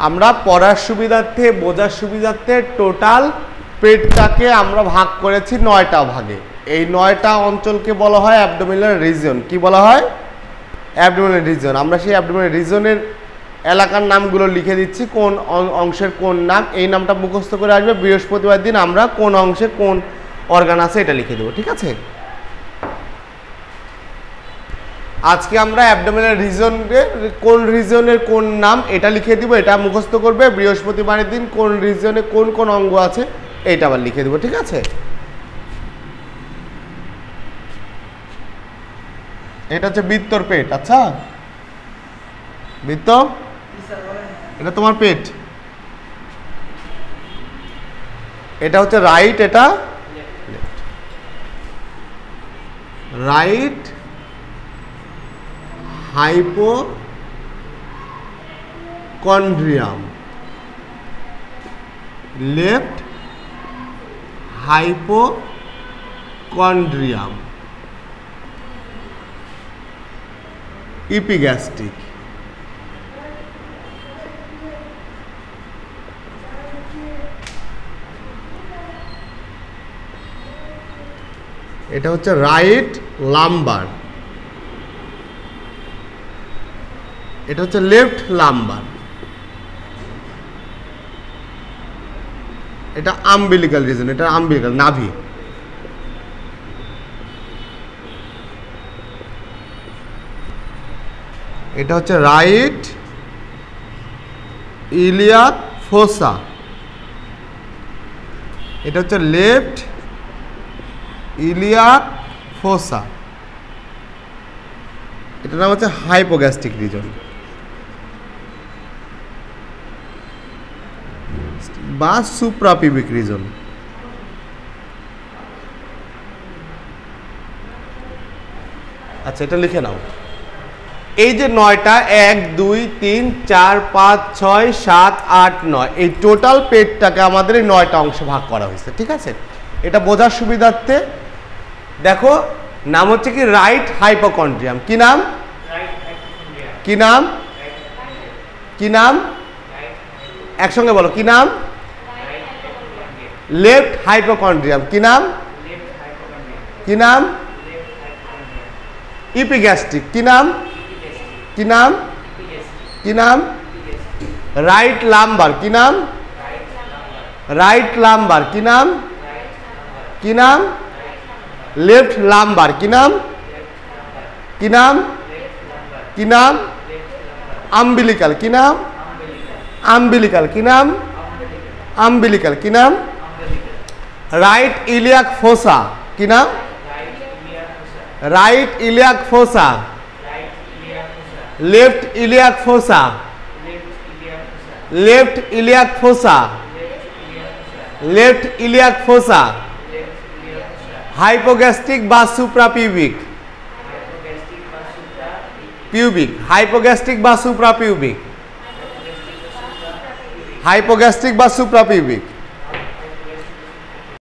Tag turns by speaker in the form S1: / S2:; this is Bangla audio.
S1: আমরা পড়ার সুবিধার্থে বোঝার সুবিধার্থে টোটাল পেটটাকে আমরা ভাগ করেছি 9টা ভাগে। এই 9টা অঞ্চলকে বলা হয় অ্যাবডোমিনাল রিজন। কি বলা হয়? Abdominal reason. আমরা সেই অ্যাবডোমিনাল রিজনের এলাকার নামগুলো লিখে দিচ্ছি, কোন অংশের কোন নাম। এই নামটা মুখস্থ করে আসবে, বৃহস্পতিবার দিন আমরা কোন অংশে কোন অর্গান আছে এটা লিখে দেবো। ঠিক আছে? আজকে আমরা অ্যাবডোমিনাল রিজনের কোন নাম এটা লিখে দিব, এটা মুখস্থ করবে। বৃহস্পতিবারের দিন কোন রিজনে কোন কোন অঙ্গ আছে এইটা আবার লিখে দেবো। ঠিক আছে? এটা হচ্ছে বৃত্তর পেট। আচ্ছা, বৃত্ত, এটা তোমার পেট। এটা হচ্ছে রাইট, এটা right hypochondrium, left hypochondrium, epigastric. এটা হচ্ছে রাইট লাম্বার, এটা হচ্ছে লেফট লাম্বার, এটা আম্বিলিকাল রিজন, এটা আম্বিলিকাল নাভি। এটা হচ্ছে রাইট ইলিয়াক ফোসা, এটা হচ্ছে লেফট ইলিয়াক ফোসা। এটার নাম হচ্ছে হাইপোগ্যাস্ট্রিক রিজন বা সুপ্রাপিউবিক রিজন। আচ্ছা, এটা লিখে নাও। এই যে 9টা 1 2 3 4 5 6 7 8 9 এই টোটাল পেটটাকে আমাদের এই 9টা অংশে ভাগ করা হয়েছে। ঠিক আছে? এটা বোঝার সুবিধার্থে দেখো, নাম হচ্ছে কি রাইট হাইপোকন্ড্রিয়াম। কি নাম? কি নাম? কি নাম? একসঙ্গে বলো, কি নাম? Left hypochondrium. কি নাম? কি নাম? ইপিগ্যাস্ট্রিক। কি নাম? কি নাম? কি নাম? Right lumber. কি নাম? Right lumber. কি নাম? কি নাম? Left lumber. কি নাম? কি নাম? কি নাম? আম্বিলিকাল। কি নাম? আম্বিলিকাল। কি নাম? আম্বিলিকাল। কি নাম? Right iliac ফোসা। কি নাম? Right iliac ফোসা, left iliac ফোসা, left iliac ফোসা, left iliac ফোসা, hypogastric বা সুপ্রাপিউবিক, পিউবিক, হাইপোগ্যাস্ট্রিক বা সুপ্রাপিউবিক, হাইপোগ্যাস্ট্রিক বা সুপ্রাপিউবিক।